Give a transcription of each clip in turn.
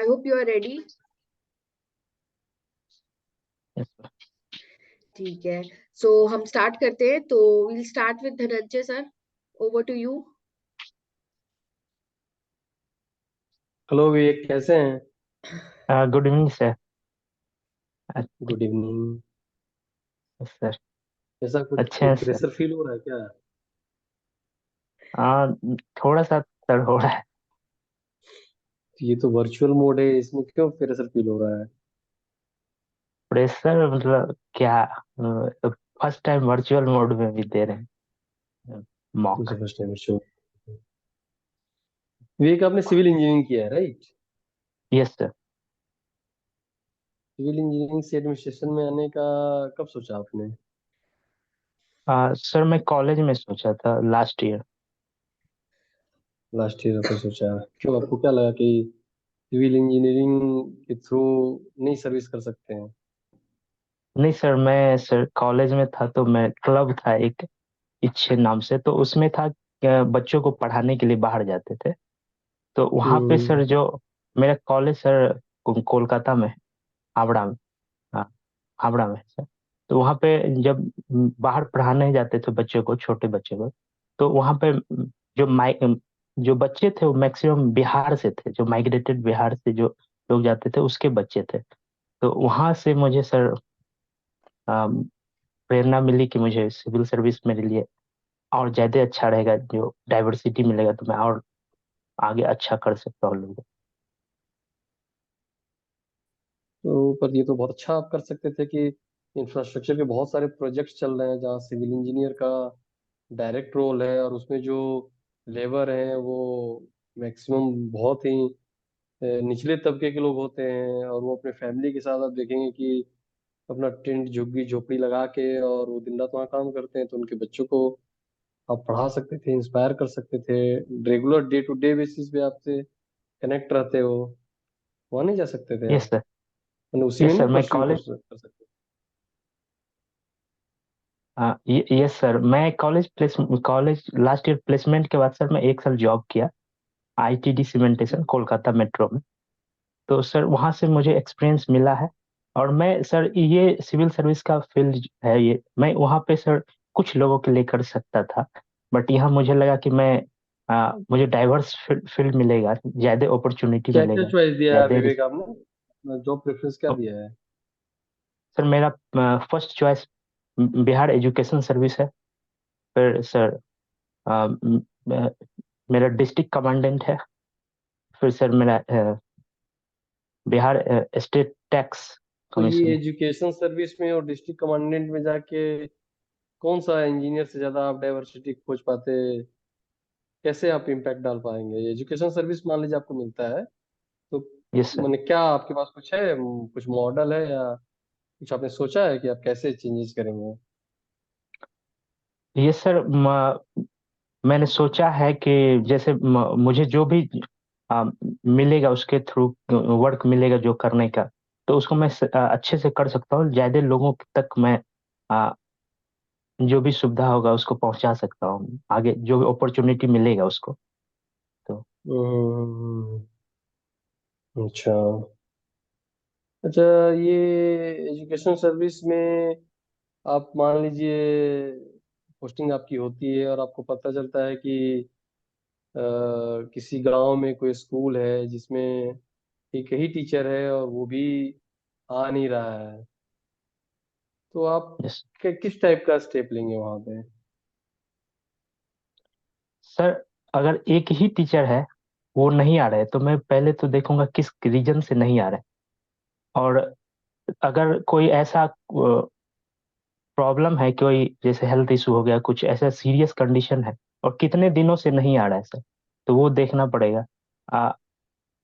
I hope you are ready. Yes, sir. ठीक है, so हम start करते हैं. तो we'll start with Dhananjay sir. Over to you. Hello Vivek, कैसे हैं? Good evening sir. Good evening. Sir ऐसा कुछ अच्छे हैं सर. प्रेशर फील हो रहा है क्या? थोड़ा सा सर हो रहा है. ये तो वर्चुअल मोड है, इसमें क्यों प्रेशर फील हो रहा है? प्रेशर मतलब क्या? फर्स्ट टाइम वर्चुअल मोड में भी दे रहे हैं मॉक. मुझे फर्स्ट टाइम शो। विवेक, आपने सिविल इंजीनियरिंग किया है, right? Yes sir. Civil engineering से एडमिनिस्ट्रेशन में आने का कब सोचा आपने? सर मैं कॉलेज में सोचा था लास्ट ईयर. लास्ट ईयर आपने सोचा? क्यों, आपको क्या लगा कि सिविल इंजीनियरिंग के थ्रू नहीं सर्विस कर सकते हैं? नहीं सर, मैं सर कॉलेज में था तो मैं क्लब था एक इच्छे नाम से, तो उसमें था कि बच्चों को पढ़ाने के लिए बाहर जाते थे. तो वहाँ पे हम्म। सर जो मेरा कॉलेज सर कोलकाता में, हावड़ा में. हाँ, हावड़ा में सर. तो वहाँ पे जब बाहर पढ़ाने जाते थे बच्चों को, छोटे बच्चों को, तो वहाँ पे जो जो बच्चे थे वो मैक्सिमम बिहार से थे, जो माइग्रेटेड बिहार से जो लोग जाते थे उसके बच्चे थे. तो वहाँ से मुझे सर अम, प्रेरणा मिली कि मुझे सिविल सर्विस मेरे लिए और ज्यादा अच्छा रहेगा, जो डाइवर्सिटी मिलेगा तो मैं और आगे अच्छा कर सकता हूँ लोगों. तो पर ये तो बहुत अच्छा आप कर सकते थे कि इंफ्रास्ट्रक्चर के बहुत सारे प्रोजेक्ट्स चल रहे हैं जहाँ सिविल इंजीनियर का डायरेक्ट रोल है, और उसमें जो लेबर हैं वो मैक्सिमम बहुत ही निचले तबके के लोग होते हैं, और वो अपने फैमिली के साथ आप देखेंगे कि अपना टेंट झुग्गी झोपड़ी लगा के और वो दिन रात वहाँ काम करते हैं। तो उनके बच्चों को आप पढ़ा सकते थे, इंस्पायर कर सकते थे। Regular day to day basis पे आपसे कनेक्ट रहते हो, वहाँ नहीं जा सकते थे यस आप? सर. मतलब उसी में यस सर नहीं मैं परस्यू कॉलेज कर सकते? यस सर मैं कॉलेज लास्ट ईयर प्लेसमेंट के बाद सर मैं एक साल जॉब किया आईटीडी सीमेंटेशन कोलकाता मेट्रो में. तो सर वहाँ से मुझे एक्सपीरियंस मिला है. और मैं सर ये सिविल सर्विस का फील्ड है, ये मैं वहाँ पे सर कुछ लोगों के लिए कर सकता था. बट यहाँ मुझे लगा कि मुझे डाइवर्स फील्ड मिलेगा, ज्यादा अपॉर्चुनिटी क्या क्या मिलेगा, चॉइस दिया है ज्यादा विवेक आपने? जॉब प्रेफरेंस क्या दिया है? सर मेरा first choice Bihar education service है. फिर सर अ, म- अ, मेरा डिस्ट्रिक्ट कमांडेंट है. फिर सर मेरा बिहार स्टेट टैक्स तो ये कमीशन. एजुकेशन सर्विस में और डिस्ट्रिक्ट कमांडेंट में जाके कौन सा इंजीनियर से ज्यादा आप डाइवर्सिटी खोज पाते? कैसे आप इम्पैक्ट डाल पाएंगे? एजुकेशन सर्विस मान लीजिए आपको मिलता है, तो यस सर. मैंने क्या आपके पास कुछ है, कुछ मॉडल है, या कुछ आपने सोचा है कि आप कैसे चेंजेस करेंगे? यस सर, मैंने सोचा है कि जैसे मुझे जो भी आ, मिलेगा उसके थ्रू वर्क मिलेगा जो करने का, तो उसको मैं अच्छे से कर सकता हूँ, ज्यादा लोगों तक मैं आ, जो भी सुविधा होगा उसको पहुंचा सकता हूँ, आगे जो भी अपॉर्चुनिटी मिलेगा उसको. तो हम्म। अच्छा। अच्छा, ये एजुकेशन सर्विस में आप मान लीजिए पोस्टिंग आपकी होती है और आपको पता चलता है कि अ, किसी गांव में कोई स्कूल है जिसमें एक ही टीचर है और वो भी आ नहीं रहा है, तो आप यस किस टाइप का स्टेप लेंगे वहां पे? सर, अगर एक ही टीचर है वो नहीं आ रहा है तो मैं पहले तो देखूंगा किस रीजन से नहीं आ रहा है. और अगर कोई ऐसा प्रॉब्लम है, कोई जैसे हेल्थ इशू हो गया, कुछ ऐसा सीरियस कंडीशन है और कितने दिनों से नहीं आ रहा है सर, तो वो देखना पड़ेगा.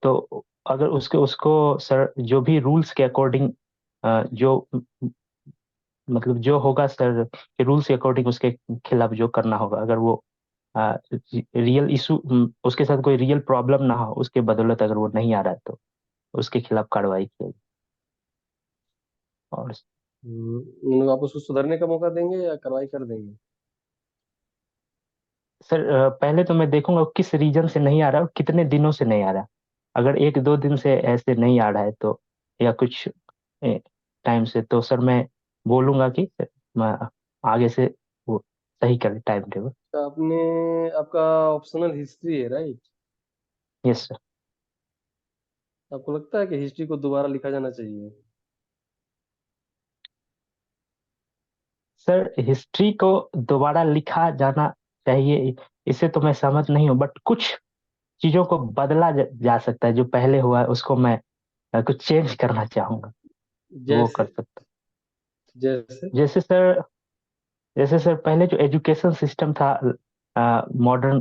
तो अगर उसके उसको सर जो भी रूल्स के अकॉर्डिंग जो मतलब जो होगा सर के रूल्स के अकॉर्डिंग उसके खिलाफ जो करना होगा, अगर वो रियल इशू उसके साथ कोई रियल प्रॉब्लम ना हो उसके बदौलत अगर वो नहीं आ रहा है तो उसके खिलाफ कार्रवाई की जाएगी. और आप उसको सुधरने का मौका देंगे या कार्रवाई कर देंगे? सर पहले तो मैं देखूंगा वो किस रीजन से नहीं आ रहा है और कितने दिनों से नहीं आ रहा है. अगर 1-2 दिन से ऐसे नहीं आ रहा है तो, या कुछ टाइम से, तो सर मैं बोलूंगा कि मैं आगे से वो सही करें टाइम टेबल। तो आपका ऑप्शनल हिस्ट्री है, राइट? Yes sir. आपको लगता है कि हिस्ट्री को दोबारा लिखा जाना चाहिए? सर हिस्ट्री को दोबारा लिखा जाना चाहिए, इसे तो मैं सहमत नहीं हूँ, बट कुछ चीजों को बदला जा सकता है। जो पहले हुआ है उसको मैं कुछ चेंज करना चाहूंगा, वो कर जैसे सकता जैसे हूँ। जैसे सर पहले जो एजुकेशन सिस्टम था मॉडर्न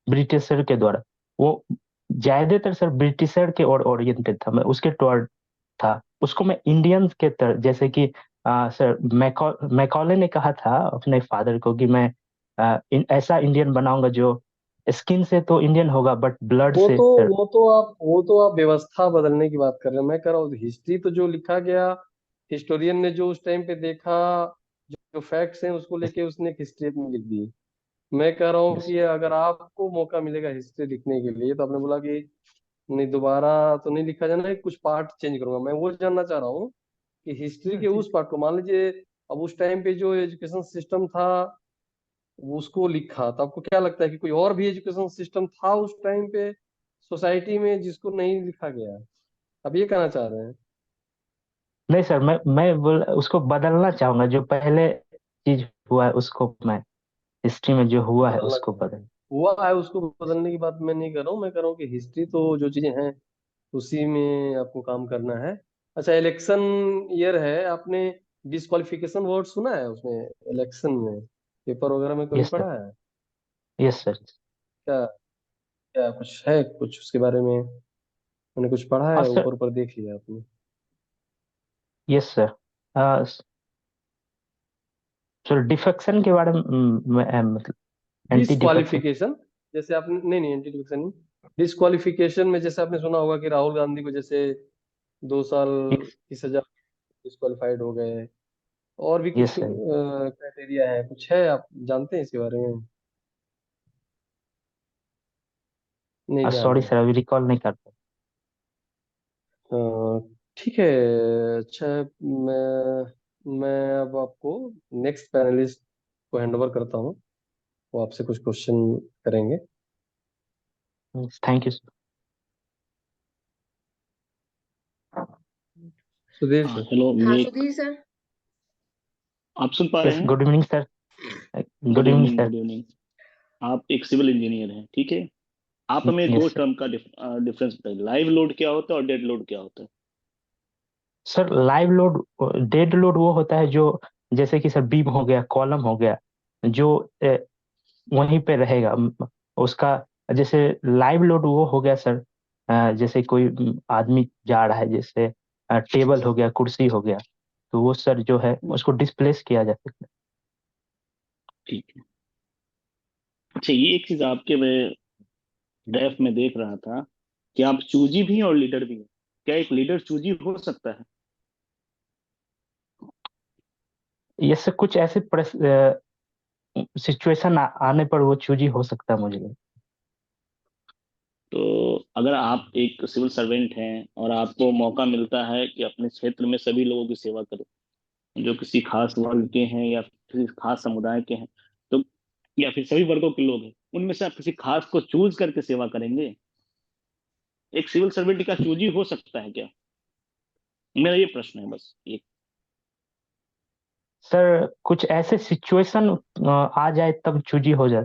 ब्रिटिशर के द्वारा, वो ज्यादातर सर ब्रिटिशर के और ओरिएंटेड था, मैं उसके टुवर्ड था। उसको मैं इंडियंस के तरह, जैसे कि सर मैकॉले ने कहा था अपने फादर को कि मैं ऐसा इंडियन बनाऊंगा जो स्किन से तो इंडियन होगा बट ब्लड वो से तो सर। वो तो आप व्यवस्था बदलने की बात कर रहे हो। मैं कह रहा हूँ हिस्ट्री तो जो लिखा गया, हिस्टोरियन ने जो उस टाइम पे देखा, जो फैक्ट्स हैं उसको यस लेके उसने एक हिस्ट्री अपनी लिख दी। मैं कह रहा हूँ यस कि अगर आपको मौका मिलेगा हिस्ट्री लिखने के लिए, तो आपने बोला कि नहीं, दोबारा तो नहीं लिखा जाना है, कुछ पार्ट चेंज करूंगा। मैं वो जानना चाह रहा हूँ कि हिस्ट्री के उस पार्ट को, मान लीजिए अब उस टाइम पे जो एजुकेशन सिस्टम था उसको लिखा, तो आपको क्या लगता है कि कोई और भी एजुकेशन सिस्टम था उस टाइम पे सोसाइटी में जिसको नहीं लिखा गया? आप ये कहना चाह रहे हैं? नहीं सर, मैं उसको बदलना चाहूंगा। जो पहले चीज हुआ है उसको मैं, हिस्ट्री में जो हुआ है बदलना उसको चाह बदल। हुआ है उसको बदलने की बात मैं नहीं कर रहा हूँ। मैं कर रहा हूँ कि हिस्ट्री तो जो चीजें हैं उसी में आपको काम करना है। अच्छा, इलेक्शन ईयर है, आपने डिस्क्वालिफिकेशन वर्ड सुना है उसमें? इलेक्शन में पेपर वगैरह में कभी यस सर। पढ़ा है? Yes sir. क्या क्या कुछ है, कुछ उसके बारे में मैंने कुछ पढ़ा और है, सर, ऊपर ऊपर देख लिया आपने? Yes sir. सर डिफेक्शन के बारे में मतलब एंटी डिफेक्शन। डिस्क्वालिफिकेशन, जैसे आपने, नहीं नहीं, एंटी डिफेक्शन नहीं, डिस्क्वालिफिकेशन में जैसे आपने सुना होगा कि राहुल गांधी को जैसे 2 साल यस। की सजा, डिस्क्वालिफाइड हो गए। और भी कुछ यस सर। क्राइटेरिया है, कुछ है, आप जानते हैं इसके बारे में? नहीं जान सॉरी रहे? सर, अभी रिकॉल नहीं कर पाया। अ, ठीक है। अच्छा, मैं अब आपको नेक्स्ट पैनलिस्ट को हैंड ओवर करता हूँ। वो आपसे कुछ क्वेश्चन करेंगे। Thank you sir. सुधीर हाँ, सर। हेलो हाँ विवेक। सुधीर सर। आप सुन पा रहे यस, हैं? Good evening sir. Good good evening evening, sir. Good evening. आप एक सिविल इंजीनियर हैं, ठीक है? आप हमें दो यस सर। टर्म का डिफरेंस बताइए। लाइव लोड क्या होता है और डेड लोड क्या होता है? Sir live load, dead load वो होता है जो, जैसे कि सर बीम हो गया, कॉलम हो गया, जो वहीं पे रहेगा। उसका जैसे लाइव लोड वो हो गया सर, जैसे कोई आदमी जा रहा है, जैसे टेबल हो गया, कुर्सी हो गया, तो वो सर जो है उसको डिस्प्लेस किया जा सकता ठीक है। अच्छा, ये एक चीज आपके मैं ड्राफ्ट में देख रहा था कि आप चूजी भी हैं और लीडर भी हैं। क्या एक लीडर चूजी हो सकता है? है। ये सर कुछ ऐसे सिचुएशन आने पर वो चूजी हो सकता है मुझे। तो अगर आप एक सिविल सर्वेंट हैं और आपको मौका मिलता है कि अपने क्षेत्र में सभी लोगों की सेवा करें, जो किसी खास वर्ग के हैं या किसी खास समुदाय के हैं, तो या फिर सभी वर्गों के लोग हैं, उनमें से आप किसी खास को चूज करके सेवा करेंगे? एक सिविल सर्वेंट का चूज ही हो सकता है क्या? मेरा ये प्रश्न है, बस ये। सर कुछ ऐसे सिचुएशन आ जाए तब चूजी हो जा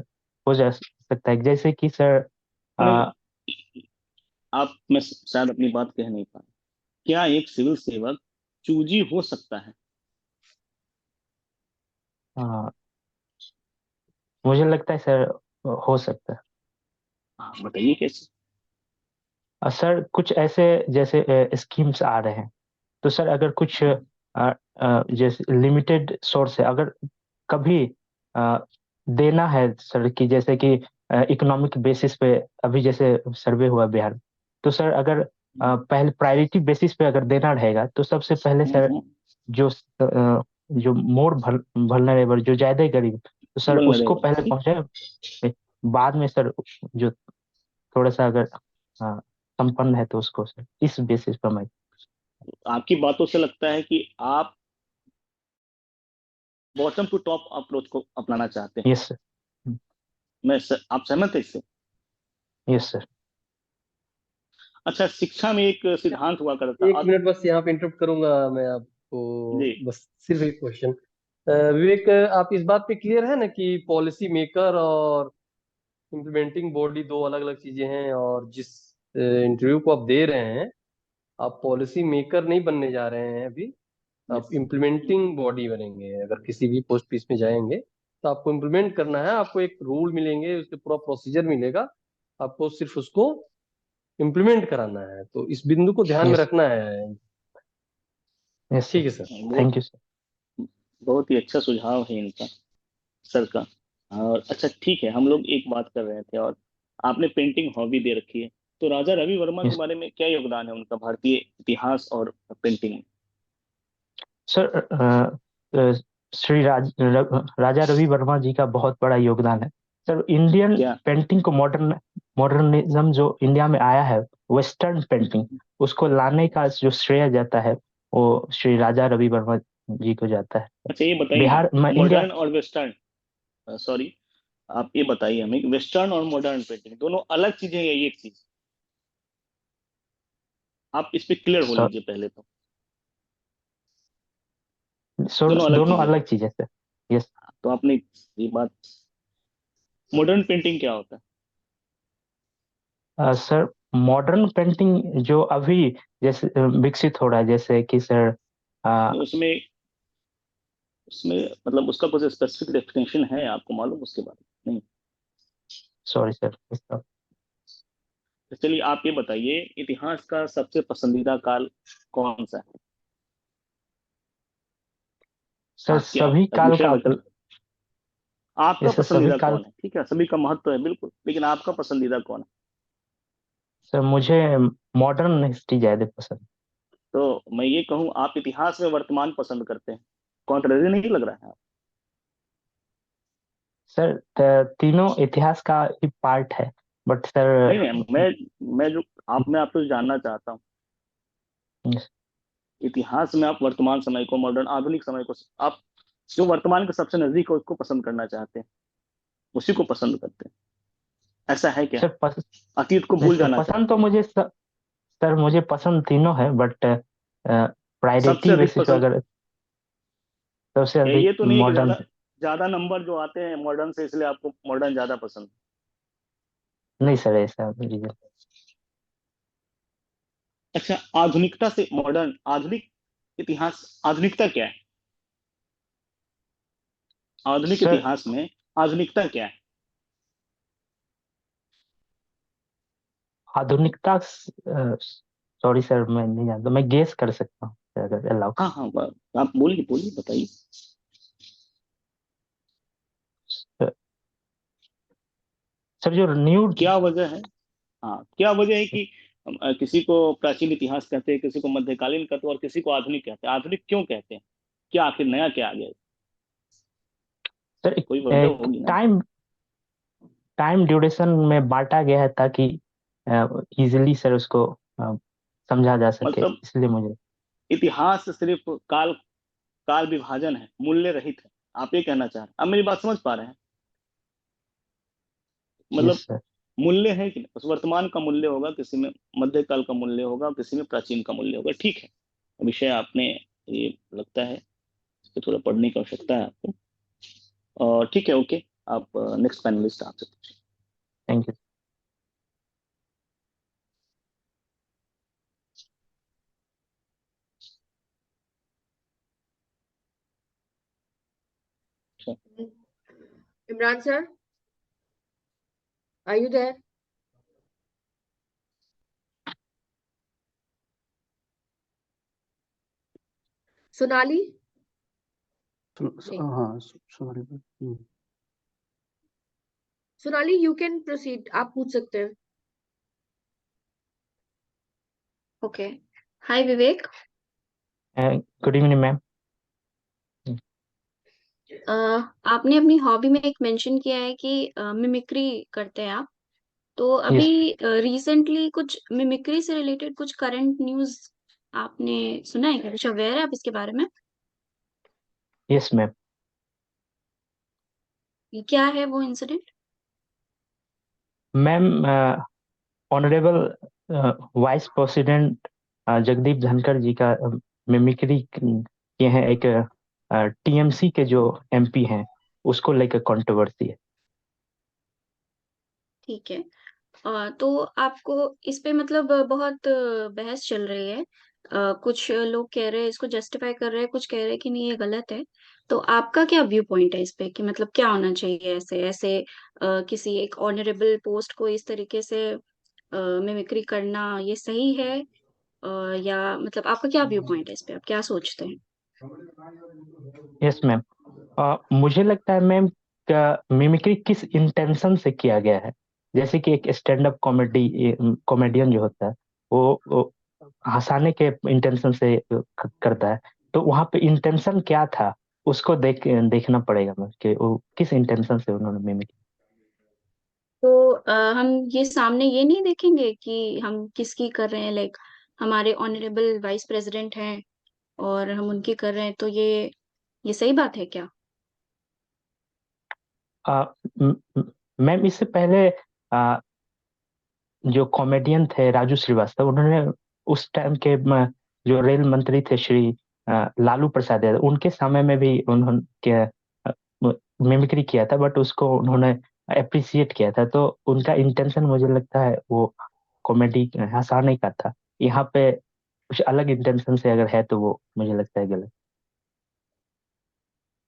सकता है, जैसे कि सर नहीं, आप, मैं शायद अपनी बात कह नहीं पा, क्या एक सिविल सेवक चूजी हो सकता है? आ, मुझे लगता है सर हो सकता है। हाँ, बताइए कैसे। सर कुछ ऐसे जैसे स्कीम्स आ रहे हैं, तो सर अगर कुछ जैसे लिमिटेड सोर्स है, अगर कभी अ, देना है सर, कि जैसे कि इकोनॉमिक बेसिस पे, अभी जैसे सर्वे हुआ बिहार में, तो सर अगर पहले प्रायोरिटी बेसिस पे अगर देना रहेगा, तो सबसे पहले सर जो जो मोर वल्नरेबल, जो ज्यादा ही गरीब, तो सर उसको वल्नरेबल, पहले ठीक। पहुंचे। बाद में सर जो थोड़ा सा अगर, हाँ, संपन्न है तो उसको सर इस बेसिस पर मैं आपकी बातों से लगता है कि आप बॉटम टू टॉप अप्रोच को अपनाना चाहते हैं। Yes sir. आप सहमत हैं इससे? Yes sir. अच्छा, शिक्षा में एक सिद्धांत हुआ करता एक मिनट बस यहाँ पे इंटरप्ट करूंगा मैं आपको, जी। बस सिर्फ एक क्वेश्चन। विवेक, आप इस बात पे क्लियर है ना कि पॉलिसी मेकर और इम्प्लीमेंटिंग बॉडी दो अलग अलग चीजें हैं, और जिस इंटरव्यू को आप दे रहे हैं, आप पॉलिसी मेकर नहीं बनने जा रहे हैं अभी, आप इम्प्लीमेंटिंग बॉडी बनेंगे। अगर किसी भी पोस्ट पीस में जाएंगे तो आपको इम्प्लीमेंट करना है, आपको एक रूल मिलेंगे, उसके पूरा प्रोसीजर मिलेगा, आपको सिर्फ उसको इम्प्लीमेंट कराना है। तो इस बिंदु को ध्यान में यस रखना है। यस ठीक है sir. Sir. Thank you sir. बहुत ही अच्छा सुझाव है इनका, सर का। और अच्छा ठीक है, हम लोग एक बात कर रहे थे, और आपने पेंटिंग हॉबी दे रखी है, तो राजा रवि वर्मा के यस बारे में क्या योगदान है उनका भारतीय इतिहास और पेंटिंग में? सर, श्री राजा रवि वर्मा जी का बहुत बड़ा योगदान है सर। इंडियन क्या? पेंटिंग को मॉडर्निज्म जो इंडिया में आया है, वेस्टर्न पेंटिंग, उसको लाने का जो श्रेय जाता है वो श्री राजा रवि वर्मा जी को जाता है। अच्छा ये बताइए ना, बिहार में इंडिया। मॉडर्न और वेस्टर्न, सॉरी, आप ये बताइए हमें, वेस्टर्न और मॉडर्न पेंटिंग दोनों अलग चीजें हैं या एक चीज? आप इस पे क्लियर हो लीजिए पहले तो। दोनों अलग दोनों चीजें हैं। अलग चीज है सर। यस तो आपने ये बात, मॉडर्न पेंटिंग क्या होता सर, मॉडर्न पेंटिंग जो अभी जैसे विकसित हो रहा है, जैसे कि सर है? उसमें उसमें मतलब उसका कुछ स्पेसिफिक डेफिनेशन है, आपको मालूम उसके बारे में? नहीं? सॉरी सर, तो चलिए आप ये बताइए, इतिहास का सबसे पसंदीदा काल कौन सा है? सर आपके सभी काल विषय का बदल, आपका जैसे सभी पसंदीदा काल। कौन है? ठीक है, सभी का महत्व है बिल्कुल, लेकिन आपका पसंदीदा कौन है? सर मुझे मॉडर्न हिस्ट्री ज्यादा पसंद। तो मैं ये कहूँ, आप इतिहास में वर्तमान पसंद करते हैं, कॉन्ट्ररी नहीं लग रहा है? सर तीनों इतिहास का ही पार्ट है, बट सर नहीं नहीं, मैं आपसे जानना चाहता हूँ, इतिहास में आप वर्तमान समय को, मॉडर्न आधुनिक समय को, आप जो वर्तमान के सबसे नजदीक है उसको पसंद करना चाहते हैं, उसी को पसंद करते हैं, ऐसा है क्या? सर अतीत को नहीं भूल सर, जाना पसंद चाहते तो हैं? मुझे सर मुझे पसंद तीनों है, बट सबसे प्रायोरिटी अधिक बेसिस पे पसंद, अगर सबसे ये अधिक तो नहीं है कि मॉडर्न। ज्यादा ज्यादा नंबर जो आते हैं मॉडर्न से, इसलिए आपको मॉडर्न ज्यादा पसंद? नहीं सर, ऐसा रीजन। अच्छा, आधुनिकता से मॉडर्न, आधुनिक इतिहास, आधुनिकता क्या है आधुनिक सर इतिहास में? आधुनिकता क्या है? आधुनिकता, सॉरी सर मैं नहीं जानता, मैं गेस कर सकता हूँ sir, अगर अलाउ। हाँ हाँ, आप बोलिए बोलिए, बताइए। सर जो न्यू। क्या वजह है? हाँ, क्या वजह है कि किसी को प्राचीन इतिहास कहते हैं, किसी को मध्यकालीन कहते हैं, और किसी को आधुनिक कहते हैं? आधुनिक क्यों कहते हैं? क्या आखिर नया क्या आ गया? सर कोई वजह होगी ना? टाइम टाइम ड्यूरेशन में बांटा गया है ताकि इजीली सर उसको समझा जा सके, मतलब इसलिए मुझे। इतिहास सिर्फ काल काल विभाजन है, मूल्य रहित है, आप ये कहना चाह रहे हैं? अब मेरी बात समझ पा रहे हैं? यस मतलब सर। मूल्य है कि नहीं, उस वर्तमान का मूल्य होगा, किसी में मध्यकाल का मूल्य होगा, किसी में प्राचीन का मूल्य होगा। ठीक है, विषय आपने, ये लगता है इस पे थोड़ा पढ़ने की आवश्यकता है आपको। और ठीक है, ओके, आप नेक्स्ट पैनलिस्ट आपसे पूछिए। Thank you. Imran sir, are you there? Sonali? हाँ sorry. Sonali, you can proceed. आप पूछ सकते हैं. ओके। हाय विवेक, गुड इवनिंग मैम। आपने अपनी हॉबी में एक मेंशन किया है कि मिमिक्री करते हैं आप, तो अभी रिसेंटली कुछ मिमिक्री से रिलेटेड कुछ करंट न्यूज आपने सुना है क्या? कुछ अवेयर है आप इसके बारे में? Yes ma'am. क्या है वो incident? Ma'am, honourable vice president Jagdeep Dhankhar ji का मिमिक्री किए हैं। एक टीएमसी के जो एमपी हैं उसको लेकर कंट्रोवर्सी है। ठीक है। तो आपको इस पे मतलब बहुत बहस चल रही है। कुछ लोग कह रहे हैं इसको जस्टिफाई कर रहे हैं, कुछ कह रहे हैं कि नहीं ये गलत है। तो आपका क्या व्यू पॉइंट है इस पे कि मतलब क्या होना चाहिए? ऐसे ऐसे किसी एक ऑनरेबल पोस्ट को इस तरीके से मिमिक्री करना ये सही है? या मतलब आपका क्या व्यू पॉइंट है इस पे? आप क्या सोचते हैं? Yes ma'am. मुझे लगता है मैम का मिमिक्री किस इंटेंशन से किया गया है। जैसे कि एक स्टैंड अप कॉमेडियन जो होता है वो हंसाने के इंटेंशन से करता है। तो वहां पे इंटेंशन क्या था उसको देखना पड़ेगा मैम कि वो किस इंटेंशन से उन्होंने मिमिक्री। तो हम ये सामने ये नहीं देखेंगे कि हम किसकी कर रहे हैं? लाइक हमारे ऑनरेबल वाइस प्रेसिडेंट हैं और हम उनकी कर रहे हैं, तो ये सही बात है क्या? मैम, इससे पहले जो कॉमेडियन थे राजू श्रीवास्तव, उन्होंने उस टाइम के जो रेल मंत्री थे श्री लालू प्रसाद यादव, उनके समय में भी उन्होंने मिमिक्री किया था, बट उसको उन्होंने अप्रिसिएट किया था। तो उनका इंटेंशन मुझे लगता है वो कॉमेडी हंसाने का था। यहाँ पे कुछ अलग इंटेंशन से अगर है तो वो मुझे लगता है गलत।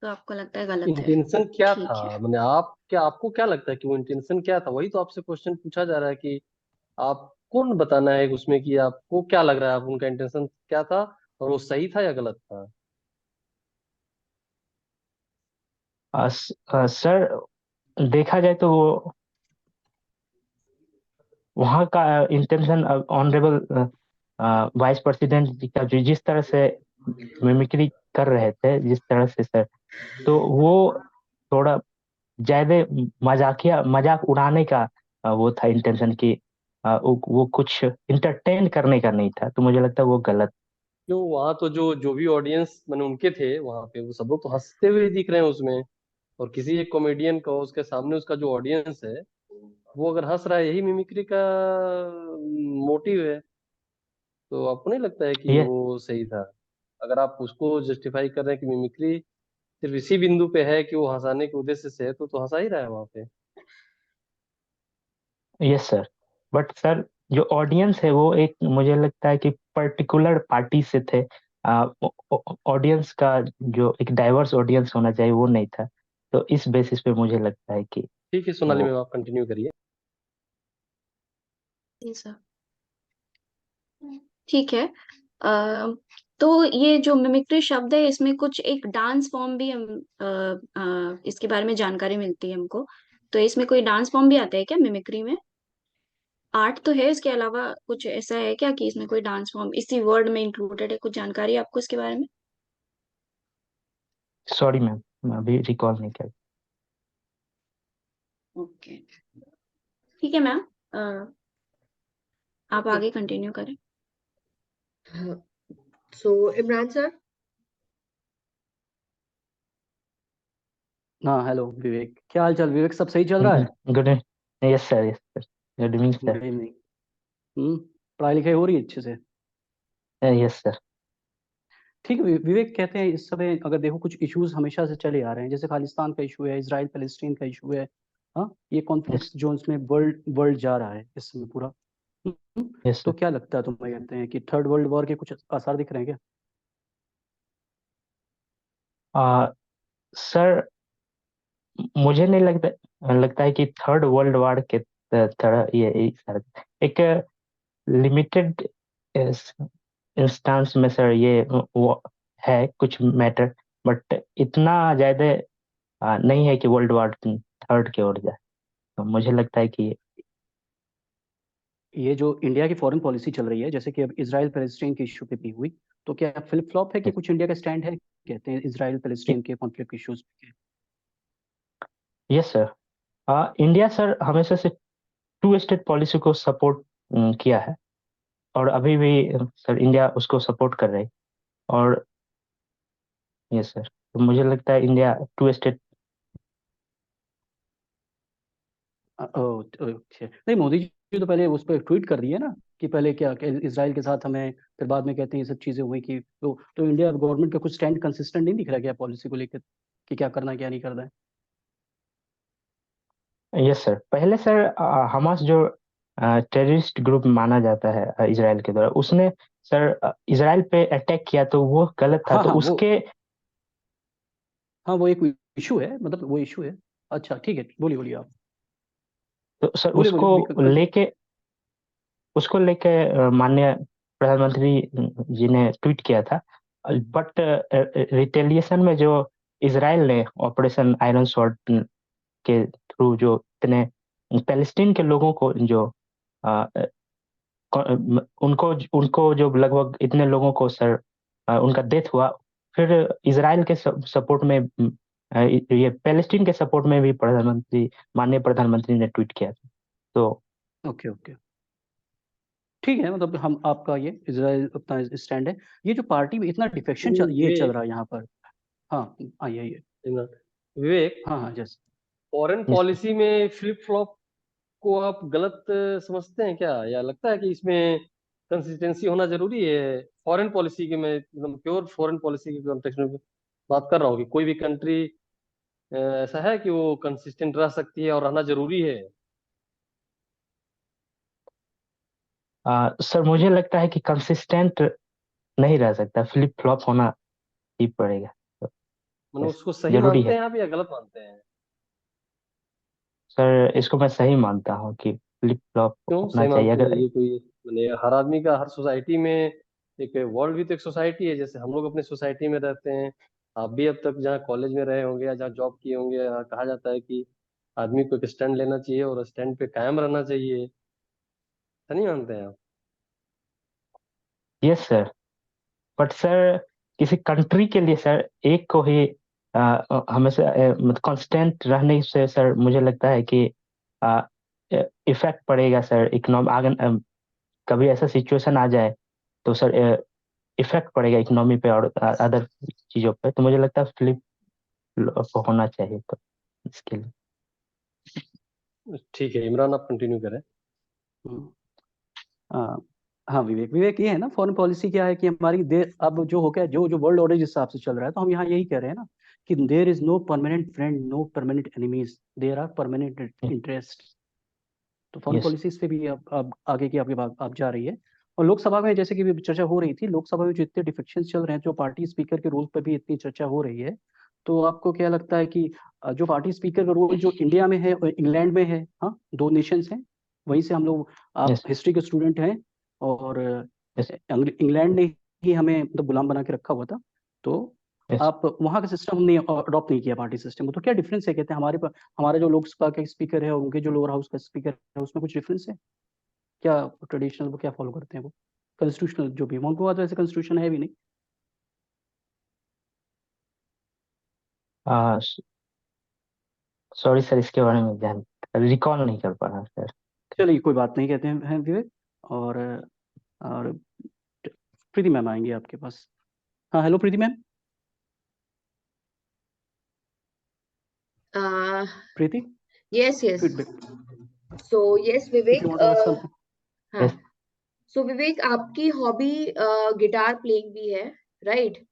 तो आपको लगता है गलत है? इंटेंशन क्या था? ठीक है। मैंने आपको क्या लगता है कि वो इंटेंशन क्या था? वही तो आपसे क्वेश्चन पूछा जा रहा है कि आप कौन बताना है उसमें कि आपको क्या लग रहा है, आप उनका इंटेंशन क्या था और वो सही था या गलत था? सर, देखा जाए तो वो वहाँ का इंटेंशन ऑनरेबल वाइस प्रेसिडेंट जी का जो जिस तरह से मिमिक्री कर रहे थे, जिस तरह से सर, तो वो थोड़ा ज्यादा मजाक उड़ाने का वो था इंटेंशन की। वो कुछ इंटरटेन करने का नहीं था। तो मुझे लगता है वो गलत। क्यों, वहां तो जो भी ऑडियंस मैंने उनके थे वहां पे, वो सब लोग तो हंसते हुए दिख रहे हैं उसमें। और किसी एक कॉमेडियन का उसके सामने उसका जो ऑडियंस है वो अगर हंस रहा है, यही मिमिक्री का मोटिव है। तो आपको नहीं लगता है कि ये वो सही था? अगर आप उसको जस्टिफाई कर रहे हैं कि मिमिक्री सिर्फ इसी बिंदु पे है कि वो हंसाने के उद्देश्य से है, तो हंसा ही रहा है वहां पे। Yes sir. बट सर, जो ऑडियंस है वो एक मुझे लगता है कि पर्टिकुलर पार्टी से थे। ऑडियंस का जो एक डाइवर्स ऑडियंस होना चाहिए वो नहीं था। तो इस बेसिस पे मुझे लगता है कि ठीक है सोनाली वो। मैम, आप कंटिन्यू करिए। जी सर। ठीक है। तो ये जो मिमिक्री शब्द है इसमें कुछ एक डांस फॉर्म भी हम इसके बारे में जानकारी मिलती है हमको। तो इसमें कोई डांस फॉर्म भी आता है क्या मिमिक्री में? आर्ट तो है, इसके अलावा कुछ ऐसा है क्या कि इसमें कोई डांस फॉर्म इसी वर्ड में इंक्लूडेड है? कुछ जानकारी है आपको इसके बारे में? सॉरी मैम, मैं अभी रिकॉल नहीं कर। ओके। ठीक है मैम। आप आगे कंटिन्यू करें। सो इमरान सर। हाँ, हेलो विवेक, क्या हाल चाल विवेक? सब सही चल रहा है? Good. Yes sir, yes sir. Good evening sir. Good evening. पढ़ाई लिखाई हो रही है अच्छे से? Yes sir. ठीक है विवेक, कहते हैं इस समय अगर देखो कुछ इश्यूज हमेशा से चले आ रहे हैं, जैसे खालिस्तान का इशू है, इसराइल पैलेस्टीन का इशू है। हाँ, ये यस। कॉन्फ्लिक्ट जोन्स में वर्ल्ड वर्ल्ड जा रहा है इस समय पूरा। हम्म, यस तो सर। क्या लगता है तुम्हें, कहते हैं कि थर्ड वर्ल्ड वॉर के कुछ आसार दिख रहे हैं क्या? सर, मुझे नहीं लगता है कि थर्ड वर्ल्ड वॉर के तरह ये सर एक लिमिटेड इंस्टेंस में सर ये वो है कुछ मैटर। बट इतना ज्यादा नहीं है कि वर्ल्ड वॉर थर्ड की ओर जाए। तो मुझे लगता है कि ये जो इंडिया की फॉरेन पॉलिसी चल रही है, जैसे कि अब इसराइल पैलेस्टीन के इशू पे भी हुई, तो क्या फ्लिप फ्लॉप है कि कुछ इंडिया का स्टैंड है, कहते हैं इसराइल पैलेस्टीन के कॉन्फ्लिक्ट इश्यूज पे? Yes sir. इंडिया सर हमेशा से टू स्टेट पॉलिसी को सपोर्ट किया है, और अभी भी सर इंडिया उसको सपोर्ट कर रही है। और यस सर, तो मुझे लगता है इंडिया टू स्टेट। अच्छा नहीं, मोदी जी तो पहले उस पर ट्वीट कर दिए ना कि पहले क्या कि इसराइल के साथ हमें, फिर बाद में कहते हैं ये सब चीजें हुई कि तो इंडिया गवर्नमेंट का कुछ स्टैंड कंसिस्टेंट नहीं दिख रहा क्या पॉलिसी को लेकर कि क्या करना है क्या नहीं करना है। यस सर, पहले सर हमास जो टेररिस्ट ग्रुप माना जाता है इसराइल के द्वारा, उसने सर इसराइल पे अटैक किया, तो वो गलत था, हाँ तो हाँ उसके वो एक इशू है, मतलब वो इशू है। अच्छा ठीक है, बोलिए बोलिए आप। तो सर बोलिए बोलिए उसको लेके माननीय प्रधानमंत्री जी ने ट्वीट किया था। बट रिटेलिएशन में जो इसराइल ने ऑपरेशन आयरन स्वॉर्ड के थ्रू जो इतने पैलेस्टीन के लोगों को जो अ, उनको उनको जो लगभग इतने लोगों को सर उनका डेथ हुआ, फिर इसराइल के सपोर्ट में ये पैलेस्टीन के सपोर्ट में भी माननीय प्रधानमंत्री ने ट्वीट किया था। तो ओके ओके ठीक है, मतलब हम आपका ये इसराइल अपना स्टैंड है। ये जो पार्टी में इतना डिफेक्शन ये चल विवेक, रहा है यहाँ पर। हाँ आइए आइए। इमरान, विवेक, हाँ हाँ जैसे फॉरेन यस पॉलिसी में फ्लिप फ्लॉप को आप गलत समझते हैं क्या, या लगता है कि इसमें कंसिस्टेंसी होना जरूरी है? फॉरेन पॉलिसी की मैं एकदम प्योर फॉरेन पॉलिसी के कॉन्टेक्स्ट में बात कर रहा हूँ कि कोई भी कंट्री ऐसा है कि वो कंसिस्टेंट रह सकती है और रहना जरूरी है। सर, मुझे लगता है कि कंसिस्टेंट नहीं रह सकता, फ्लिप फ्लॉप होना ही पड़ेगा। तो मतलब यस, उसको सही जरूरी मानते है हैं आप या गलत मानते हैं? सर, इसको मैं सही मानता हूँ कि फ्लिप फ्लॉप क्यों होना सही चाहिए मानते हैं? अगर। ये कोई मैंने हर आदमी का हर सोसाइटी में एक वर्ल्ड भी तो एक सोसाइटी है, जैसे हम लोग अपने सोसाइटी में रहते हैं। आप भी अब तक जहाँ कॉलेज में रहे होंगे या जहाँ जॉब किए होंगे, यहाँ कहा जाता है कि आदमी को एक स्टैंड लेना चाहिए और स्टैंड पे कायम रहना चाहिए। ऐसा नहीं मानते हैं आप? यस सर, बट सर किसी कंट्री के लिए सर एक को ही हमेशा मतलब कांस्टेंट रहने से सर मुझे लगता है कि इफेक्ट पड़ेगा सर इकोनॉमी। अगर कभी ऐसा सिचुएशन आ जाए तो सर इफेक्ट पड़ेगा इकोनॉमी पे और अदर चीजों पे, तो मुझे लगता है फ्लिप होना चाहिए तो इसके लिए। ठीक है इमरान, आप कंटिन्यू करें। हम्म, हाँ हाँ विवेक, विवेक ये है ना, फॉरेन पॉलिसी क्या है कि हमारी देर अब जो हो गया, जो जो वर्ल्ड ऑर्डर जिस हिसाब से चल रहा है, तो हम यहाँ यही कह रहे हैं ना कि there is no permanent friend no permanent enemies, there are permanent interest. तो फॉरेन यस पॉलिसी इस पे भी अब आगे की आपकी बात आप जा रही है। और लोकसभा में जैसे कि भी चर्चा हो रही थी, लोकसभा में जो इतने डिफेक्शन चल रहे हैं, जो पार्टी स्पीकर के रोल पर भी इतनी चर्चा हो रही है, तो आपको क्या लगता है कि जो पार्टी स्पीकर का रोल जो इंडिया में है और इंग्लैंड में है, हाँ दो नेशंस हैं, वहीं से हम लोग, आप यस हिस्ट्री के स्टूडेंट हैं, और यस इंग्लैंड ने ही हमें मतलब गुलाम बना के रखा हुआ था, तो यस आप वहाँ का सिस्टम हमने अडॉप्ट नहीं किया पार्टी सिस्टम को, तो क्या डिफरेंस है कहते हैं हमारे हमारे जो लोकसभा के स्पीकर है और उनके जो लोअर हाउस का स्पीकर है, उसमें कुछ डिफरेंस है क्या? ट्रेडिशनल वो क्या फॉलो करते हैं वो, कॉन्स्टिट्यूशनल जो भी है, उनको तो ऐसे कॉन्स्टिट्यूशन है भी नहीं। सॉरी सर, इसके बारे में ध्यान रिकॉल नहीं कर पा रहा सर। चलिए कोई बात नहीं, कहते हैं विवेक। और प्रीति मैम आएंगे आपके पास। हाँ hello Preeti ma'am. Preeti yes, yes. Feedback So yes, if you Vivek. Want to ask something. हाँ. यस So विवेक, आपकी हॉबी गिटार प्लेइंग भी है, राइट?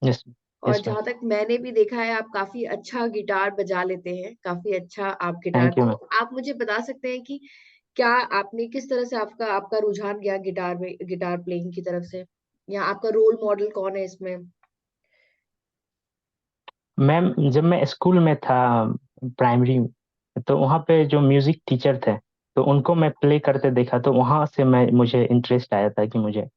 यस और यस मैम। जहां तक मैंने भी देखा है, आप काफी अच्छा गिटार बजा लेते हैं, काफी अच्छा आप गिटार। थैंक यू तो मैम। आप मुझे बता सकते हैं कि क्या आपने किस तरह से आपका आपका रुझान गया गिटार में, गिटार प्लेइंग की तरफ से, या आपका रोल मॉडल कौन है इसमें? मैम, जब मैं स्कूल में था प्राइमरी, तो वहाँ पे जो म्यूजिक टीचर थे, तो उनको मैं प्ले करते देखा, तो वहाँ से मुझे इंटरेस्ट आया था कि मुझे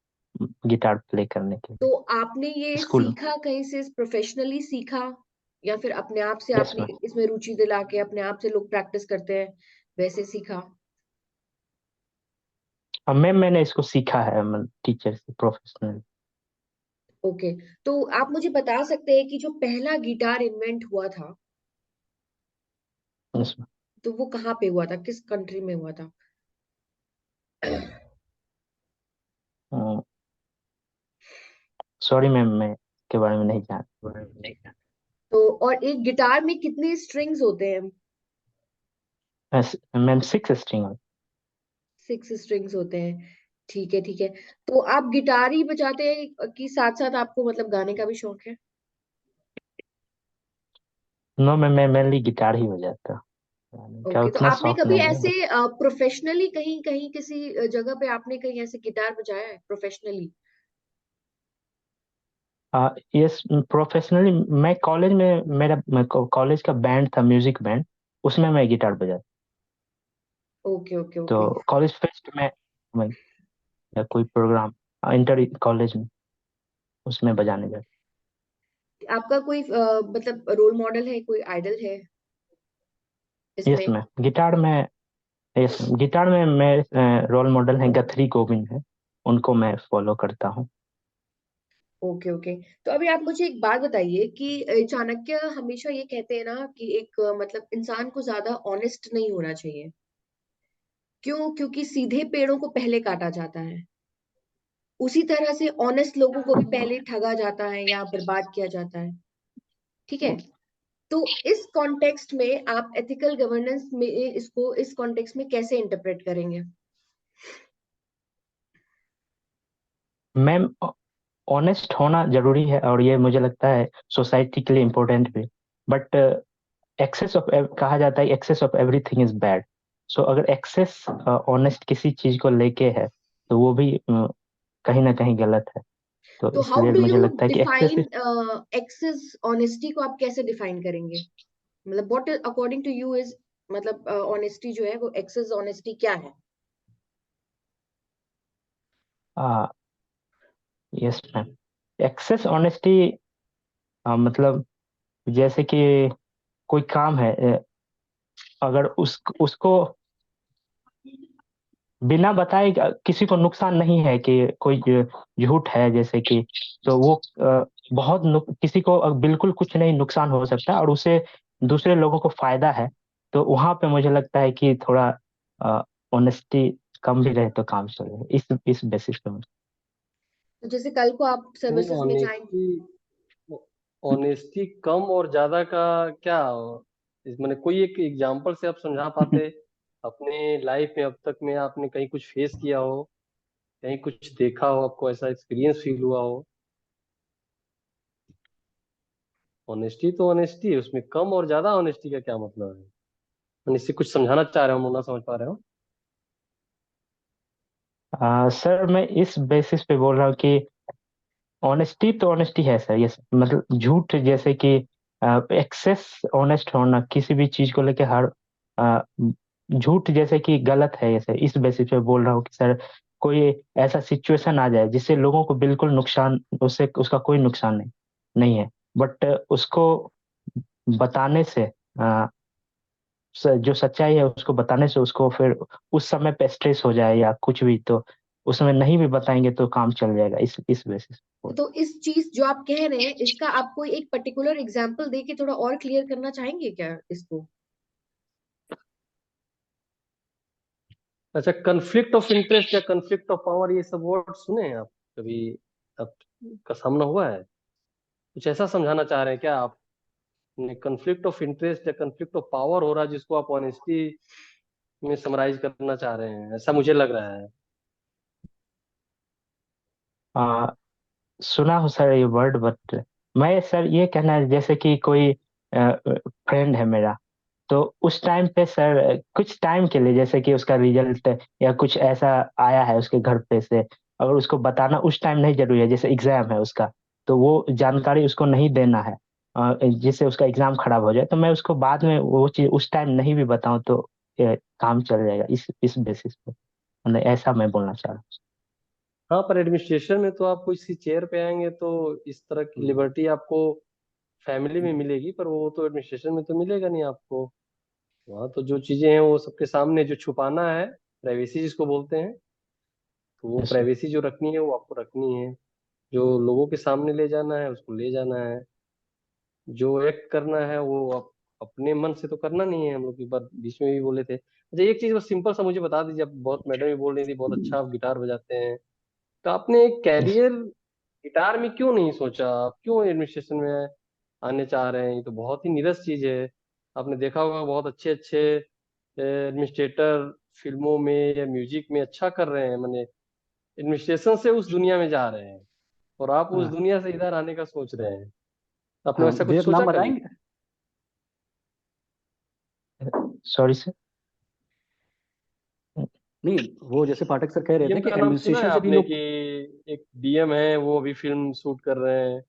गिटार प्ले करने के तो आपने ये लिए स्कूल में। सीखा कहीं से, प्रोफेशनली सीखा, या फिर अपने आप से यस आपने मैम। इसमें रुचि दिला के, अपने आप से लोग प्रैक्टिस करते हैं वैसे सीखा? और मैम, मैंने इसको सीखा है टीचर से प्रोफेशनल। ओके। तो आप मुझे बता सकते हैं कि जो पहला गिटार इन्वेंट हुआ था, यस मैम। तो वो कहाँ पे हुआ था, किस कंट्री में हुआ था? सॉरी मैम, मैं के बारे में नहीं तो और एक गिटार में कितने स्ट्रिंग्स होते हैं? जानता। Ma'am 6 string. 6 स्ट्रिंग्स होते हैं। ठीक है, ठीक है। तो आप गिटार ही बजाते हैं कि साथ साथ आपको मतलब गाने का भी शौक है? नो मैम, मैं मेनली गिटार ही बजाता हूँ। गाने का ओके, तो उतना आपने शौक कभी नहीं है, ऐसे बट प्रोफेशनली कहीं कहीं किसी जगह पे आपने कहीं ऐसे गिटार बजाया है प्रोफेशनली? यस, प्रोफेशनली मैं कॉलेज में, मेरा कॉलेज का बैंड था, म्यूजिक बैंड। उसमें मैं गिटार बजाता। ओके, ओके, तो ओके। कॉलेज फेस्ट में मैं, या कोई प्रोग्राम इंटर कॉलेज में, उसमें बजाने जाता। आपका कोई मतलब रोल मॉडल है, कोई आइडल है यस इसमें? मैम, गिटार में। यस, गिटार में मैं रोल मॉडल हैं गथरी गोविंद है, उनको मैं फॉलो करता हूँ। Okay, okay. तो अभी आप मुझे एक बात बताइए कि चाणक्य हमेशा ये कहते हैं ना कि एक मतलब इंसान को ज्यादा ऑनेस्ट नहीं होना चाहिए। क्यों? क्योंकि सीधे पेड़ों को पहले काटा जाता है। उसी तरह से ऑनेस्ट लोगों को भी पहले ठगा जाता है या बर्बाद किया जाता है। ठीक है? तो इस कॉन्टेक्स्ट में आप एथिकल गवर्नेंस में इसको इस कॉन्टेक्स्ट में कैसे इंटरप्रेट करेंगे? मैम, ऑनेस्ट होना जरूरी है, और ये मुझे लगता है सोसाइटी के लिए इम्पोर्टेंट भी। बट एक्सेस ऑफ, कहा जाता है excess of everything is bad. So अगर एक्सेस ऑनेस्ट किसी चीज को लेके है, तो वो भी कहीं ना कहीं गलत है। तो तो हाउ इसलिए डू मुझे यू लगता है कि एक्सेस। डिफाइन एक्सेस ऑनेस्टी को आप कैसे डिफाइन करेंगे? मतलब what according to you is मतलब ऑनेस्टी जो है वो एक्सेस ऑनेस्टी क्या है? यस मैम, एक्सेस ऑनेस्टी मतलब जैसे कि कोई काम है, अगर उसको बिना बताए किसी को नुकसान नहीं है, कि कोई झूठ है जैसे कि, तो वो बहुत किसी को बिल्कुल कुछ नहीं नुकसान हो सकता, और उसे दूसरे लोगों को फायदा है। तो वहां पे मुझे लगता है कि थोड़ा ऑनेस्टी कम भी रहे तो काम चले, इस बेसिस पे तो जैसे कल को आप नहीं, सर्विसेज में जाएंगे। ऑनेस्टी कम और ज्यादा का क्या, इस मैंने कोई एक एग्जांपल से आप समझा पाते अपने लाइफ में? अब तक में आपने कहीं कुछ फेस किया हो, कहीं कुछ देखा हो, आपको ऐसा एक्सपीरियंस फील हुआ हो? ऑनेस्टी तो ऑनेस्टी है, उसमें कम और ज्यादा ऑनेस्टी का क्या मतलब है? मैंने इससे कुछ समझाना चाह रहा हूँ, ना समझ पा रहे हो? सर मैं इस बेसिस पे बोल रहा हूँ कि ऑनेस्टी तो ऑनेस्टी है सर, यस, मतलब झूठ जैसे कि एक्सेस ऑनेस्ट होना किसी भी चीज को लेके, हर अ, झूठ जैसे कि गलत है, ऐसे इस बेसिस पे बोल रहा हूँ कि सर कोई ऐसा सिचुएशन आ जाए जिससे लोगों को बिल्कुल नुकसान, उससे उसका कोई नुकसान नहीं है, बट उसको बताने से जो सच्चाई है उसको बताने से उसको फिर उस समय पे स्ट्रेस हो जाए या कुछ भी, तो उस समय नहीं भी बताएंगे तो काम चल जाएगा, इस बेसिस। तो इस चीज जो आप कह रहे हैं इसका आप कोई एक पर्टिकुलर एग्जांपल दे के थोड़ा और क्लियर करना चाहेंगे क्या इसको? अच्छा, कन्फ्लिक्ट ऑफ इंटरेस्ट या कन्फ्लिक्ट ऑफ पावर, ये सब वर्ड सुने हैं आप कभी? आपका सामना हुआ है? कुछ ऐसा समझाना चाह रहे हैं क्या आप? कन्फ्लिक्ट ऑफ इंटरेस्ट या कन्फ्लिक्ट ऑफ पावर हो रहा है, जिसको आप ऑनेस्टी में समराइज करना चाह रहे हैं, ऐसा मुझे लग रहा है। आ, सुना हो सर ये वर्ड, बट मैं सर ये कहना है, जैसे कि कोई फ्रेंड है मेरा, तो उस टाइम पे सर कुछ टाइम के लिए, जैसे कि उसका रिजल्ट या कुछ ऐसा आया है उसके घर पे से, अगर उसको बताना उस टाइम नहीं जरूरी है, जैसे एग्जाम है उसका, तो वो जानकारी उसको नहीं देना है, जिससे उसका एग्जाम खराब हो जाए, तो मैं उसको बाद में वो चीज उस टाइम नहीं भी बताऊं तो काम चल जाएगा, इस बेसिस पे, मतलब ऐसा मैं बोलना चाह रहा हाँ, पर एडमिनिस्ट्रेशन में तो आप कोई सी चेयर पे आएंगे तो इस तरह की लिबर्टी आपको फैमिली में मिलेगी, पर वो तो एडमिनिस्ट्रेशन में तो मिलेगा नहीं आपको। वहाँ तो जो चीजें हैं वो सबके सामने, जो छुपाना है, प्राइवेसी जिसको बोलते हैं, तो वो हूँ। प्राइवेसी जो रखनी है वो आपको रखनी है। जो लोगों के सामने ले जाना है उसको ले जाना है। जो एक्ट करना है वो अपने मन से तो करना नहीं है। हम लोग एक बार बीच में भी बोले थे। अच्छा, एक चीज बस सिंपल सा मुझे बता दीजिए, आप बहुत मैडम भी बोल रही थी बहुत अच्छा आप गिटार बजाते हैं, तो आपने कैरियर गिटार में क्यों नहीं सोचा? आप क्यों एडमिनिस्ट्रेशन में आने चाह रहे हैं? ये तो बहुत ही नीरस चीज है। आपने देखा होगा बहुत अच्छे अच्छे एडमिनिस्ट्रेटर फिल्मों में या म्यूजिक में अच्छा कर रहे हैं, मैंने एडमिनिस्ट्रेशन से उस दुनिया में जा रहे हैं, और आप उस हाँ, दुनिया से इधर आने का सोच रहे हैं। आपने हाँ, वैसा कुछ भैया सोचा नाम कभी? बताएंगे? Sorry sir. नहीं, वो जैसे पाठक सर कह रहे थे डीएम कि का नाम सुना है एडमिनिस्ट्रेशन से भी आपने लोग। कि एक डीएम है, वो अभी फिल्म शूट कर रहे हैं, हाँ,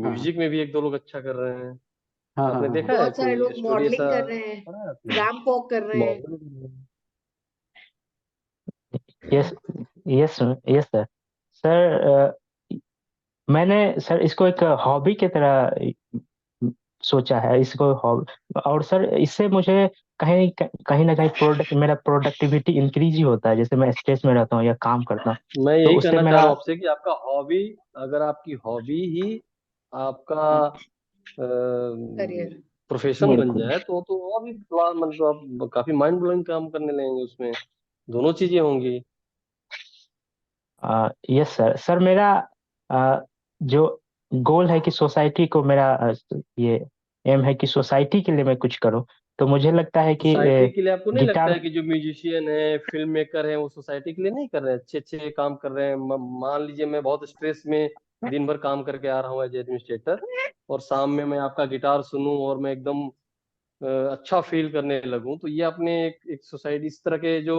म्यूजिक में भी एक दो लोग अच्छा कर रहे हैं। हाँ, हाँ, आपने हाँ, हाँ, देखा है बहुत सारे कोई लोग स्टोरी मॉडलिंग ऐसा कर रहे हैं, पढ़ा है आपने? रैंप वॉक कर रहे हैं। Model. Yes, yes, yes sir. Sir, मैंने सर इसको एक हॉबी की तरह सोचा है इसको हॉबी, और सर इससे मुझे कहीं कहीं ना कहीं मेरा प्रोडक्टिविटी इंक्रीज ही होता है, जैसे मैं स्ट्रेस में रहता हूँ या काम करता हूँ मैं तो यही उससे कहना चाह मेरा। रहा हूँ आपसे कि आपका हॉबी, अगर आपकी हॉबी ही आपका करियर। प्रोफेशन बन बिल्कुल। जाए तो और भी मतलब आप काफी माइंड ब्लोइंग काम करने लगेंगे उसमें। दोनों चीजें होंगी। Yes sir. सर मेरा जो गोल है कि सोसाइटी को मेरा ये एम है कि सोसाइटी के लिए मैं कुछ करूं, तो मुझे लगता है कि सोसाइटी के लिए आपको नहीं लगता गिटार। है कि जो म्यूजिशियन है, फिल्म मेकर है, वो सोसाइटी के लिए नहीं कर रहे हैं, अच्छे अच्छे काम कर रहे हैं? मान लीजिए मैं बहुत स्ट्रेस में दिन भर काम करके आ रहा हूँ एज एडमिनिस्ट्रेटर, और शाम में मैं आपका गिटार सुनूं और मैं एकदम अच्छा फील करने लगूं, तो ये आपने एक सोसाइटी, इस तरह के जो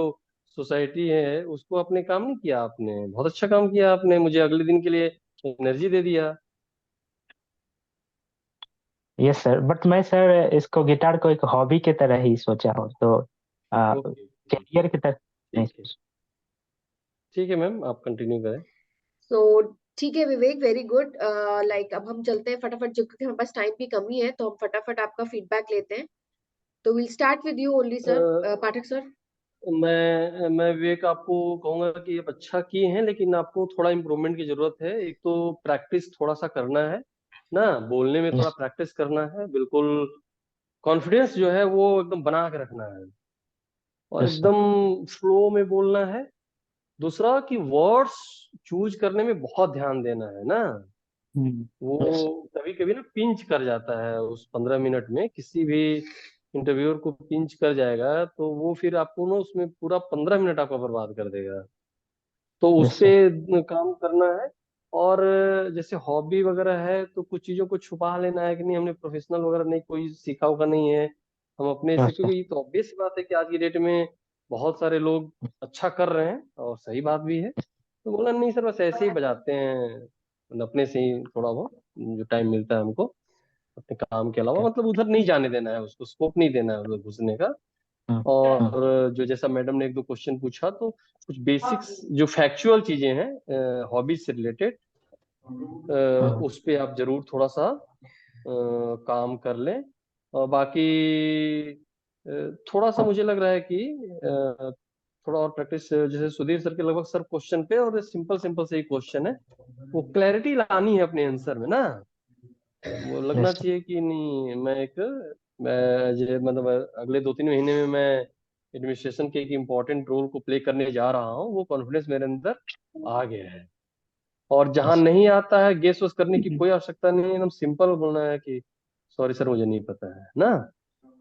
सोसाइटी है उसको आपने काम नहीं किया। आपने बहुत अच्छा काम किया, आपने मुझे अगले दिन के लिए एनर्जी दे दिया। यस सर, बट मैं सर इसको गिटार को एक हॉबी की तरह ही सोचा हूँ, तो ओके, कैरियर की तरह नहीं ठीक है। सोचा। ठीक है मैम, आप कंटिन्यू करें। सो ठीक है विवेक, वेरी गुड। लाइक अब हम चलते हैं फटाफट, जो क्योंकि हमारे पास टाइम की कमी है, तो हम फटाफट आपका फीडबैक लेते हैं। तो will start with you only a, sir, Pathak sir. मैं विवेक आपको कहूंगा कि आप अच्छा किए हैं, लेकिन आपको थोड़ा इम्प्रूवमेंट की जरूरत है। एक तो प्रैक्टिस थोड़ा सा करना है ना, बोलने में थोड़ा यस। प्रैक्टिस करना है बिल्कुल। कॉन्फिडेंस जो है वो एकदम बना के रखना है, और यस सर। एकदम फ्लो में बोलना है। दूसरा कि वर्ड्स चूज करने में बहुत ध्यान देना है ना। यस। वो कभी कभी ना पिंच कर जाता है, उस 15 मिनट में किसी भी इंटरव्यूअर को पिंच कर जाएगा, तो वो फिर आपको ना उसमें पूरा 15 मिनट आपका बर्बाद कर देगा। तो उस यस पे सर। काम करना है। और जैसे हॉबी वगैरह है तो कुछ चीजों को छुपा लेना है कि नहीं, हमने प्रोफेशनल वगैरह नहीं, कोई सीखा होगा नहीं है, हम अपने से, यस सर। क्योंकि ये तो ऑब्वियस बात है कि आज की डेट में बहुत सारे लोग अच्छा कर रहे हैं, और सही बात भी है। तो बोला नहीं सर, बस ऐसे ही बजाते हैं, मतलब अपने से ही थोड़ा बहुत जो टाइम मिलता है हमको अपने काम के अलावा, मतलब उधर नहीं जाने देना है, उसको स्कोप नहीं देना है उधर घुसने का। हम्म, हम्म, और जो जैसा मैडम ने एक दो क्वेश्चन पूछा, तो कुछ बेसिक्स जो फैक्चुअल चीजें हैं हॉबीज से रिलेटेड, हम्म। उस पे आप जरूर थोड़ा सा काम कर लें। और बाकी थोड़ा सा मुझे लग रहा है कि थोड़ा और प्रैक्टिस, जैसे सुधीर सर के लगभग सर क्वेश्चन पे, और सिंपल सिंपल से ही क्वेश्चन है, वो क्लैरिटी लानी है अपने आंसर में ना। वो लगना यस सर। चाहिए कि नहीं, मतलब अगले 2-3 महीने में मैं एडमिनिस्ट्रेशन के एक इम्पोर्टेंट रोल को प्ले करने जा रहा हूँ, वो कॉन्फिडेंस मेरे अंदर आ गया है। और जहां यस नहीं आता है, गेस वोस करने की कोई आवश्यकता नहीं है, एकदम सिंपल बोलना है कि सॉरी सर, मुझे नहीं पता है ना।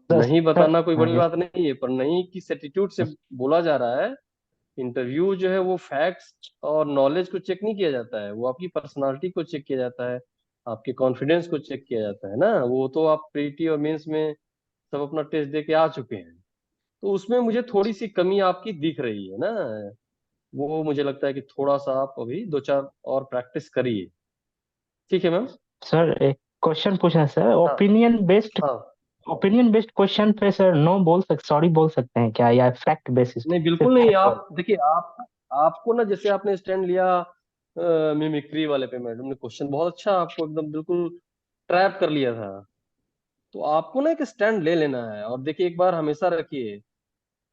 सर। नहीं सर, बताना कोई हाँ, बड़ी यस। बात नहीं है, पर नहीं किस एटीट्यूड से यस। बोला जा रहा है। इंटरव्यू जो है वो फैक्ट्स और नॉलेज को चेक नहीं किया जाता है, वो आपकी पर्सनालिटी को चेक किया जाता है, आपके कॉन्फिडेंस को चेक किया जाता है ना। वो तो आप प्रीटी और मेंस में सब अपना टेस्ट दे के आ चुके हैं, तो उसमें मुझे थोड़ी सी कमी आपकी दिख रही है ना। वो मुझे लगता है कि थोड़ा सा आप अभी 2-4 और प्रैक्टिस करिए। ठीक है मैम। सर एक क्वेश्चन पूछना है सर, हाँ, हाँ। ओपिनियन बेस्ड क्वेश्चन पे सर नो बोल सकते, सॉरी बोल सकते हैं क्या, या फैक्ट बेसिस नहीं, सिर्फ बिल्कुल नहीं। फैक्ट आप देखिए, आप आपको ना, जैसे आपने स्टैंड लिया मिमिक्री वाले पे, मैडम ने क्वेश्चन बहुत अच्छा आपको एकदम बिल्कुल ट्रैप कर लिया था। तो आपको ना एक स्टैंड ले लेना है, और देखिए एक बार हमेशा रखिए,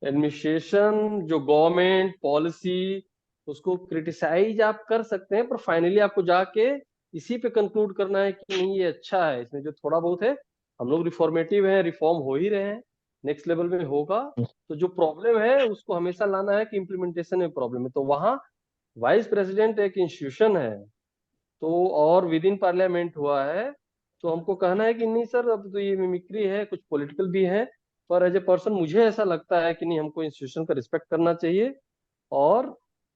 एडमिनिस्ट्रेशन जो गवर्नमेंट पॉलिसी, उसको क्रिटिसाइज आप कर सकते हैं, पर फाइनली आपको जाके इसी पे कंक्लूड करना है कि नहीं, ये अच्छा है, इसमें जो थोड़ा बहुत है, हम लोग रिफॉर्मेटिव हैं, रिफॉर्म हो ही रहे हैं, नेक्स्ट लेवल में होगा। तो जो प्रॉब्लम है उसको हमेशा लाना है कि इम्प्लीमेंटेशन में प्रॉब्लम है, तो वहां वाइस प्रेसिडेंट एक इंस्टीट्यूशन है, तो और विद इन पार्लियामेंट हुआ है, तो हमको कहना है कि नहीं सर अब तो ये मिमिक्री है, कुछ पॉलिटिकल भी है, पर एज ए पर्सन मुझे ऐसा लगता है कि नहीं, हमको इंस्टीट्यूशन का रिस्पेक्ट करना चाहिए और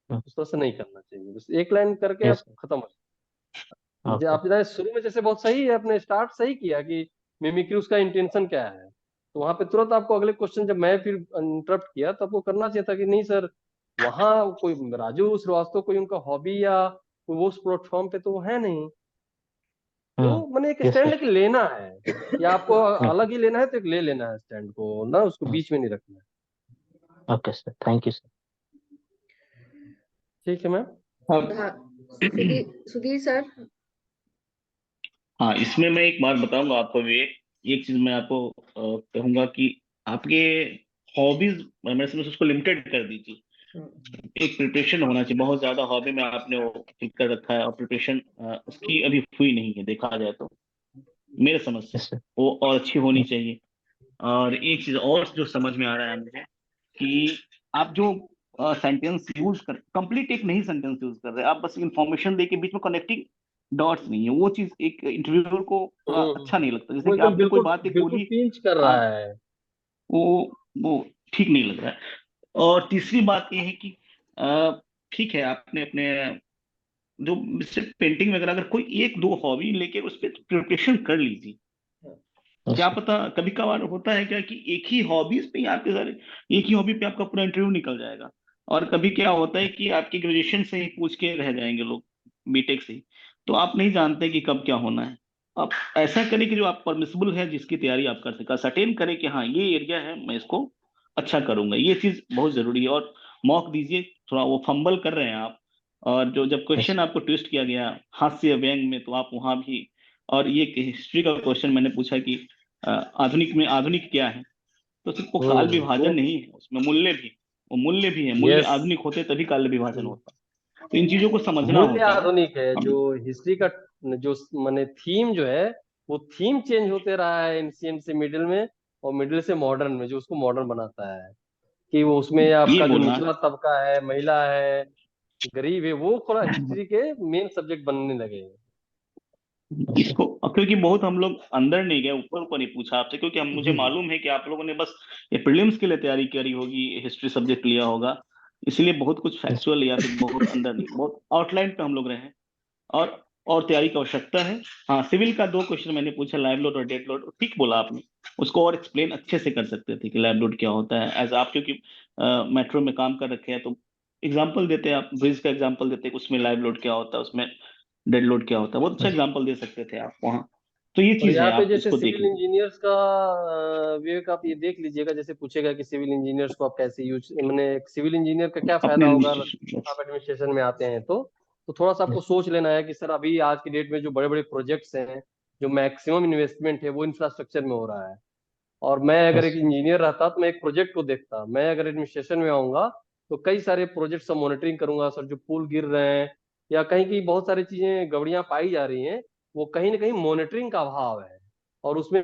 उस तरह से नहीं करना चाहिए। बस एक लाइन करके यस अब खत्म हो जाए। ओके। आपने शुरू में जैसे बहुत सही है, आपने स्टार्ट सही किया कि मिमिक्री उसका इंटेंशन क्या है, तो वहां पे तुरंत आपको अगले क्वेश्चन जब मैं फिर इंटरप्ट किया तो आपको करना चाहिए था कि नहीं सर, वहाँ कोई राजू श्रीवास्तव कोई उनका हॉबी या कोई वो उस प्लेटफॉर्म पे तो वो है नहीं। तो मैंने एक यस स्टैंड सर। लेना है, या आपको अलग ही लेना है तो एक ले लेना है स्टैंड को ना, उसको बीच में नहीं रखना है। Okay sir, thank you sir. ठीक है मैम। अब हाँ, सुधीर सुधीर सर। हाँ, इसमें मैं एक बात बताऊंगा आपको विवेक। एक चीज मैं आपको कहूंगा कि आपके हॉबीज मेरे से उसको लिमिटेड कर दीजिए। एक प्रिपरेशन होना चाहिए, बहुत ज्यादा हॉबी में आपने वो फिट कर रखा है और प्रिपरेशन उसकी अभी हुई नहीं है देखा जाए तो, मेरे समझ से यस सर। वो और अच्छी होनी चाहिए। और एक चीज और जो समझ में आ रहा है मुझे कि आप जो सेंटेंस यूज कर कंप्लीट एक नहीं सेंटेंस यूज कर रहे, आप बस इंफॉर्मेशन दे के बीच में कनेक्टिंग डॉट्स नहीं है, वो चीज एक इंटरव्यूअर को थोड़ा अच्छा नहीं लगता। जैसे वो कि एकदम आपने कोई बिल्कुल बात एक बिल्कुल बोली, पिंच कर रहा आप है। वो वो ठीक नहीं लग रहा है। और तीसरी बात ये है कि अ, ठीक है, आपने अपने जो सिर्फ पेंटिंग वगैरह अगर कोई एक दो हॉबी लेके उस पर प्रिपरेशन कर लीजिए। यस क्या सर। पता कभी कभार होता है क्या कि एक ही हॉबीज पे ही आपके सारे, एक ही हॉबी पे आपका पूरा इंटरव्यू निकल जाएगा। और कभी क्या होता है कि आपकी ग्रेजुएशन से ही पूछ के रह जाएंगे लोग, बीटेक से ही। तो आप नहीं जानते कि कब क्या होना है। आप ऐसा करें कि जो आप परमिसिबल है, जिसकी तैयारी आप कर सका, सर्टेन करें कि हाँ ये एरिया है, मैं इसको अच्छा करूंगा। ये चीज बहुत जरूरी है। और मॉक दीजिए, थोड़ा वो फंबल कर रहे हैं आप। और जो जब यस क्वेश्चन आपको ट्विस्ट किया गया हास्य व्यंग में, तो आप वहां भी, और ये हिस्ट्री का क्वेश्चन मैंने पूछा कि आधुनिक में आधुनिक क्या है, तो सिर्फ वो काल वो विभाजन नहीं है, उसमें मूल्य भी, वो मूल्य भी है। मूल्य यस, आधुनिक होते तभी काल विभाजन होता। तो इन चीजों को समझना मूल्य होता है आधुनिक है। हम। जो हिस्ट्री का जो माने थीम जो है, वो थीम चेंज होते रहा है एंशियंट से मिडिल में, और मिडिल से मॉडर्न में, जो उसको मॉडर्न बनाता है कि वो उसमें ये आपका जो बोलना निचला तबका है, महिला है, गरीब है, वो थोड़ा हिस्ट्री के मेन सब्जेक्ट बनने लगे हैं। Yes sir. इसको, क्योंकि बहुत हम लोग अंदर नहीं गए, ऊपर ऊपर नहीं पूछा आपसे, क्योंकि हम मुझे जी जी। मालूम है कि आप लोगों ने बस ये प्रीलिम्स के लिए तैयारी करी होगी, हिस्ट्री सब्जेक्ट लिया होगा, इसलिए बहुत कुछ यस फैक्चुअल या फिर बहुत अंदर नहीं, बहुत आउटलाइन पे हम लोग रहे हैं। और और तैयारी की आवश्यकता है। हाँ, सिविल का दो क्वेश्चन मैंने पूछा, लाइव लोड और डेड लोड, ठीक बोला आपने। उसको और एक्सप्लेन अच्छे से कर सकते थे कि लाइव लोड क्या होता है, एज आप क्योंकि मेट्रो में काम कर रखे हैं, तो एग्जाम्पल देते हैं, आप ब्रिज का एग्जाम्पल देते हैं, उसमें लाइव लोड क्या होता है, उसमें डेड लोड क्या होता है, बहुत अच्छा एग्जाम्पल दे सकते थे आप वहाँ। तो ये और चीज है, यहाँ पे आप जैसे इसको देख सिविल लीजिए। इंजीनियर्स का विवेक, आप ये देख लीजिएगा, जैसे पूछेगा कि सिविल इंजीनियर्स को आप कैसे यूज, मैंने सिविल इंजीनियर का क्या फायदा अपने होगा administration- आप एडमिनिस्ट्रेशन में आते हैं तो थोड़ा सा आपको यस सोच लेना है कि सर अभी आज की डेट में जो बड़े बड़े प्रोजेक्ट्स हैं, जो मैक्सिमम इन्वेस्टमेंट है वो इंफ्रास्ट्रक्चर में हो रहा है। और मैं अगर एक यस इंजीनियर रहता तो मैं एक प्रोजेक्ट को देखता, मैं अगर एडमिनिस्ट्रेशन में आऊंगा तो कई सारे प्रोजेक्ट्स का मॉनिटरिंग करूंगा, सर जो पुल गिर रहे हैं या कहीं की बहुत सारी चीजें गड़बड़ियां पाई जा रही हैं, वो कहीं ना कहीं मॉनिटरिंग का अभाव है। और उसमें